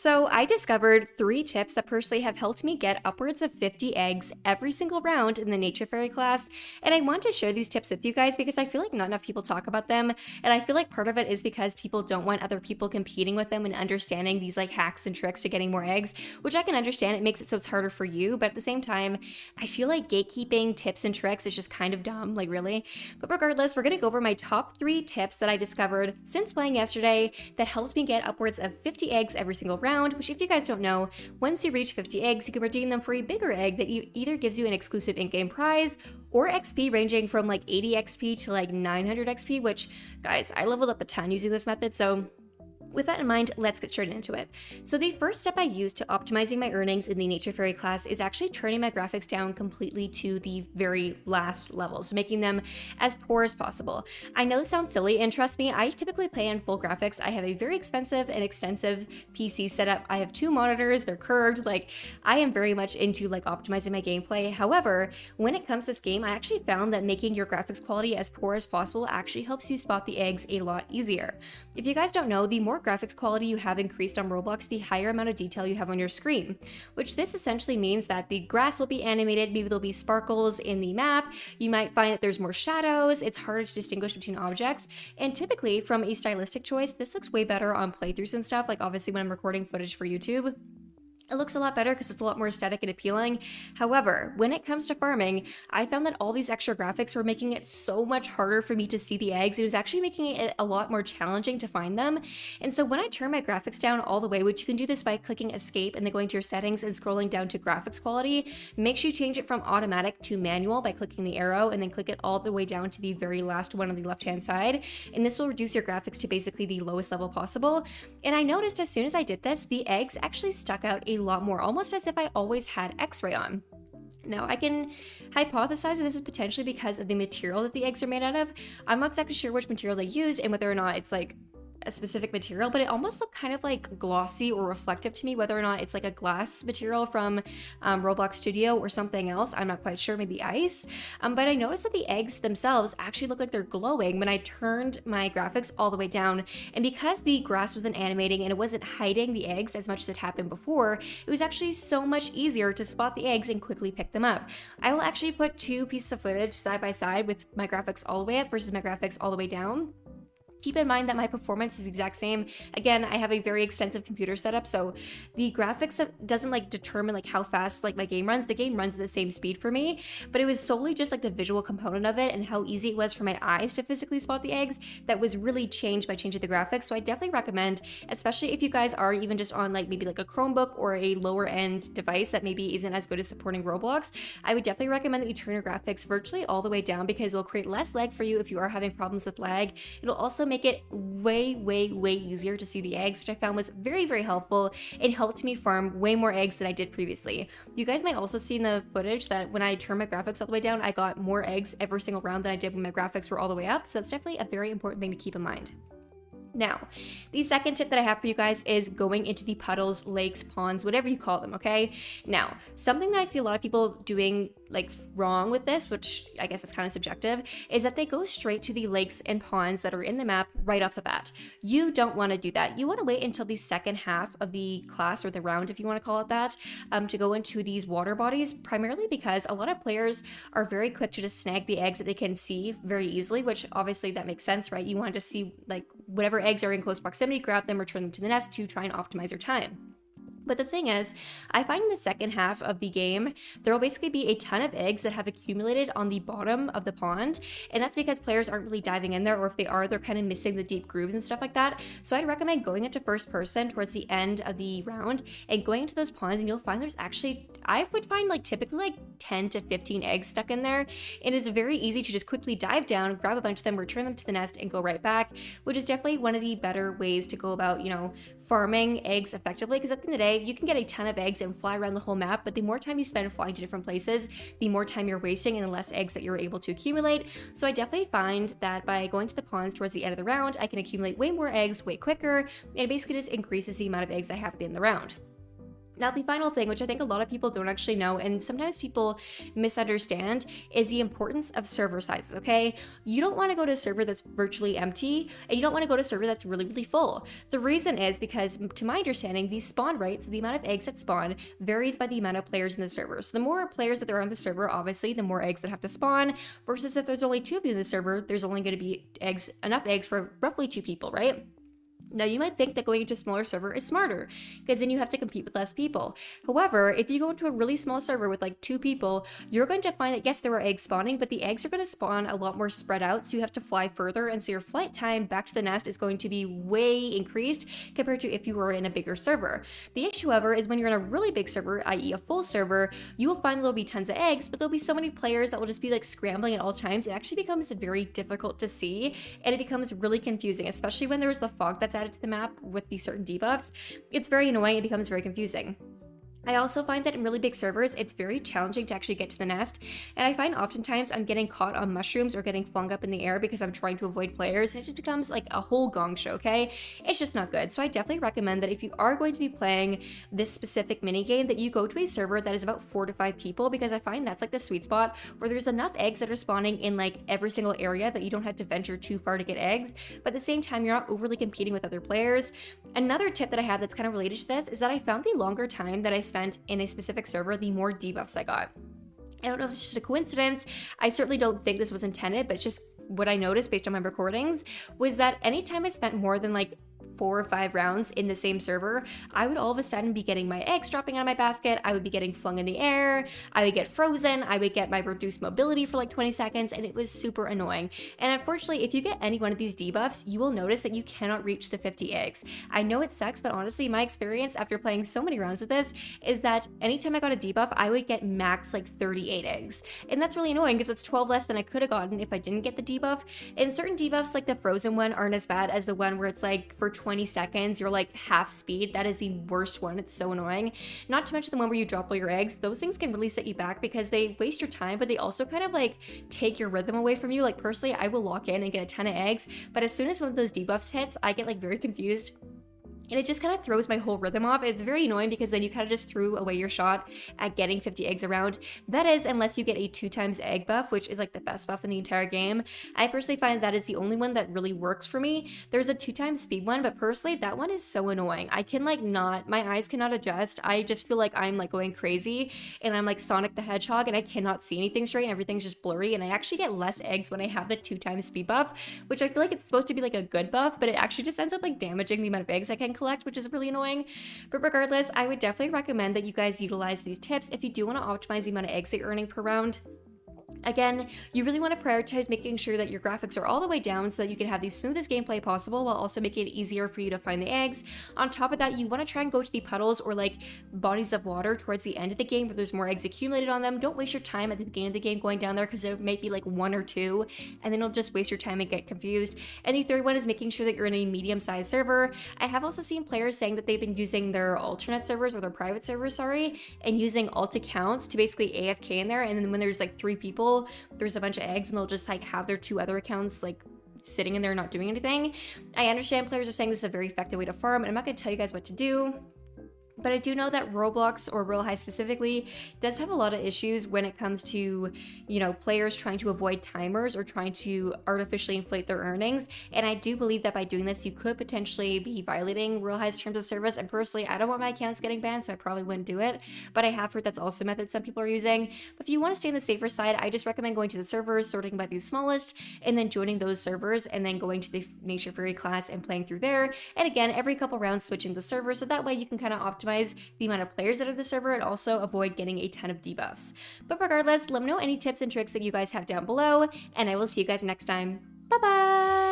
So I discovered 3 tips that personally have helped me get upwards of 50 eggs every single round in the Nature Fairy class. And I want to share these tips with you guys because I feel like not enough people talk about them. And I feel like part of it is because people don't want other people competing with them and understanding these like hacks and tricks to getting more eggs, which I can understand. It makes it so it's harder for you. But at the same time, I feel like gatekeeping tips and tricks is just kind of dumb, like really. But regardless, we're going to go over my top 3 tips that I discovered since playing yesterday that helped me get upwards of 50 eggs every single round, which if you guys don't know, once you reach 50 eggs, you can redeem them for a bigger egg that either gives you an exclusive in-game prize or XP ranging from like 80 XP to like 900 XP, which guys, I leveled up a ton using this method, so with that in mind, let's get straight into it. So the first step I use to optimizing my earnings in the Nature Fairy class is actually turning my graphics down completely to the very last level, so making them as poor as possible. I know this sounds silly, and trust me, I typically play in full graphics. I have a very expensive and extensive PC setup. I have 2 monitors, they're curved, like I am very much into like optimizing my gameplay. However, when it comes to this game, I actually found that making your graphics quality as poor as possible actually helps you spot the eggs a lot easier. If you guys don't know, the more graphics quality you have increased on Roblox, the higher amount of detail you have on your screen, which this essentially means that the grass will be animated, maybe there'll be sparkles in the map, you might find that there's more shadows, it's harder to distinguish between objects, and typically from a stylistic choice, this looks way better on playthroughs and stuff, like obviously when I'm recording footage for YouTube. It looks a lot better because it's a lot more aesthetic and appealing. However, when it comes to farming, I found that all these extra graphics were making it so much harder for me to see the eggs. It was actually making it a lot more challenging to find them. And so when I turn my graphics down all the way, which you can do this by clicking escape and then going to your settings and scrolling down to graphics quality, make sure you change it from automatic to manual by clicking the arrow and then click it all the way down to the very last one on the left-hand side. And this will reduce your graphics to basically the lowest level possible. And I noticed as soon as I did this, the eggs actually stuck out a lot more, almost as if I always had X-ray on. Now, I can hypothesize that this is potentially because of the material that the eggs are made out of. I'm not exactly sure which material they used and whether or not it's like a specific material, but it almost looked kind of like glossy or reflective to me, whether or not it's like a glass material from Roblox Studio or something else. I'm not quite sure, maybe ice. But I noticed that the eggs themselves actually look like they're glowing when I turned my graphics all the way down. And because the grass wasn't animating and it wasn't hiding the eggs as much as it happened before, it was actually so much easier to spot the eggs and quickly pick them up. I will actually put 2 pieces of footage side by side with my graphics all the way up versus my graphics all the way down. Keep in mind that my performance is the exact same. Again, I have a very extensive computer setup, so the graphics doesn't like determine like how fast like my game runs. The game runs at the same speed for me, but it was solely just like the visual component of it and how easy it was for my eyes to physically spot the eggs that was really changed by changing the graphics. So I definitely recommend, especially if you guys are even just on like maybe like a Chromebook or a lower end device that maybe isn't as good as supporting Roblox, I would definitely recommend that you turn your graphics virtually all the way down because it will create less lag for you if you are having problems with lag. It'll also make it way easier to see the eggs, which I found was very helpful. It helped me farm way more eggs than I did previously. You guys might also see in the footage that when I turned my graphics all the way down, I got more eggs every single round than I did when my graphics were all the way up, so that's definitely a very important thing to keep in mind. Now, the second tip that I have for you guys is going into the puddles, lakes, ponds, whatever you call them, okay? Now, something that I see a lot of people doing like wrong with this, which I guess is kind of subjective, is that they go straight to the lakes and ponds that are in the map right off the bat. You don't want to do that. You want to wait until the second half of the class or the round, if you want to call it that, to go into these water bodies, primarily because a lot of players are very quick to just snag the eggs that they can see very easily, which obviously that makes sense, right? You want to see like whatever eggs are in close proximity, grab them, return them to the nest to try and optimize your time. But the thing is, I find in the second half of the game, there will basically be a ton of eggs that have accumulated on the bottom of the pond, and that's because players aren't really diving in there, or if they are, they're kind of missing the deep grooves and stuff like that. So I'd recommend going into first person towards the end of the round and going into those ponds, and you'll find there's actually, I would find like typically like 10 to 15 eggs stuck in there. It is very easy to just quickly dive down, grab a bunch of them, return them to the nest, and go right back, which is definitely one of the better ways to go about, farming eggs effectively, because at the end of the day, you can get a ton of eggs and fly around the whole map, but the more time you spend flying to different places, the more time you're wasting and the less eggs that you're able to accumulate. So I definitely find that by going to the ponds towards the end of the round, I can accumulate way more eggs way quicker, and it basically just increases the amount of eggs I have at the end of the round. Now, the final thing, which I think a lot of people don't actually know, and sometimes people misunderstand, is the importance of server sizes, okay? You don't want to go to a server that's virtually empty, and you don't want to go to a server that's really, really full. The reason is because, to my understanding, the spawn rates, the amount of eggs that spawn, varies by the amount of players in the server. So the more players that there are on the server, obviously, the more eggs that have to spawn, versus if there's only 2 of you in the server, there's only going to be enough eggs for roughly 2 people, right? Now, you might think that going into a smaller server is smarter because then you have to compete with less people. However, if you go into a really small server with like 2 people, you're going to find that yes, there are eggs spawning, but the eggs are going to spawn a lot more spread out, so you have to fly further, and so your flight time back to the nest is going to be way increased compared to if you were in a bigger server. The issue, however, is when you're in a really big server, i.e. a full server, you will find there'll be tons of eggs, but there'll be so many players that will just be like scrambling at all times. It actually becomes very difficult to see, and it becomes really confusing, especially when there's the fog that's added to the map with these certain debuffs. It's very annoying. It becomes very confusing. I also find that in really big servers, it's very challenging to actually get to the nest, and I find oftentimes I'm getting caught on mushrooms or getting flung up in the air because I'm trying to avoid players, and it just becomes like a whole gong show, okay? It's just not good. So I definitely recommend that if you are going to be playing this specific minigame, that you go to a server that is about 4 to 5 people, because I find that's like the sweet spot where there's enough eggs that are spawning in like every single area that you don't have to venture too far to get eggs, but at the same time, you're not overly competing with other players. Another tip that I have that's kind of related to this is that I found the longer time that I spent in a specific server, the more debuffs I got. I don't know if it's just a coincidence. I certainly don't think this was intended, but it's just what I noticed based on my recordings was that anytime I spent more than like 4 or 5 rounds in the same server, I would all of a sudden be getting my eggs dropping out of my basket, I would be getting flung in the air, I would get frozen, I would get my reduced mobility for like 20 seconds, and it was super annoying. And unfortunately, if you get any one of these debuffs, you will notice that you cannot reach the 50 eggs. I know it sucks, but honestly, my experience after playing so many rounds of this is that anytime I got a debuff, I would get max like 38 eggs. And that's really annoying because it's 12 less than I could have gotten if I didn't get the debuff. And certain debuffs, like the frozen one, aren't as bad as the one where it's like for 20 seconds you're like half speed. That is the worst one. It's so annoying. Not to mention the one where you drop all your eggs. Those things can really set you back because they waste your time, but they also kind of like take your rhythm away from you. Like personally, I will lock in and get a ton of eggs, but as soon as one of those debuffs hits, I get like very confused, and it just kind of throws my whole rhythm off. It's very annoying because then you kind of just threw away your shot at getting 50 eggs around. That is, unless you get a 2x egg buff, which is like the best buff in the entire game. I personally find that is the only one that really works for me. There's a 2x speed one, but personally, that one is so annoying. I can like not, my eyes cannot adjust. I just feel like I'm like going crazy and I'm like Sonic the Hedgehog and I cannot see anything straight and everything's just blurry, and I actually get less eggs when I have the 2x speed buff, which I feel like it's supposed to be like a good buff, but it actually just ends up like damaging the amount of eggs I can collect, which is really annoying. But regardless, I would definitely recommend that you guys utilize these tips if you do want to optimize the amount of eggs that you're earning per round. Again, you really want to prioritize making sure that your graphics are all the way down so that you can have the smoothest gameplay possible while also making it easier for you to find the eggs. On top of that, you want to try and go to the puddles or like bodies of water towards the end of the game where there's more eggs accumulated on them. Don't waste your time at the beginning of the game going down there because there might be like 1 or 2 and then it'll just waste your time and get confused. And the third one is making sure that you're in a medium-sized server. I have also seen players saying that they've been using their alternate servers or their private servers, and using alt accounts to basically AFK in there, and then when there's like 3 people, there's a bunch of eggs and they'll just like have their 2 other accounts like sitting in there not doing anything. I understand players are saying this is a very effective way to farm, and I'm not going to tell you guys what to do. But I do know that Roblox, or Royale High specifically, does have a lot of issues when it comes to, you know, players trying to avoid timers or trying to artificially inflate their earnings. And I do believe that by doing this, you could potentially be violating Royale High's terms of service. And personally, I don't want my accounts getting banned, so I probably wouldn't do it. But I have heard that's also a method some people are using. But if you want to stay on the safer side, I just recommend going to the servers, sorting by the smallest, and then joining those servers, and then going to the Nature Fairy class and playing through there. And again, every couple rounds switching the server, so that way you can kind of optimize the amount of players that are the server and also avoid getting a ton of debuffs. But regardless, let me know any tips and tricks that you guys have down below, and I will see you guys next time. Bye bye!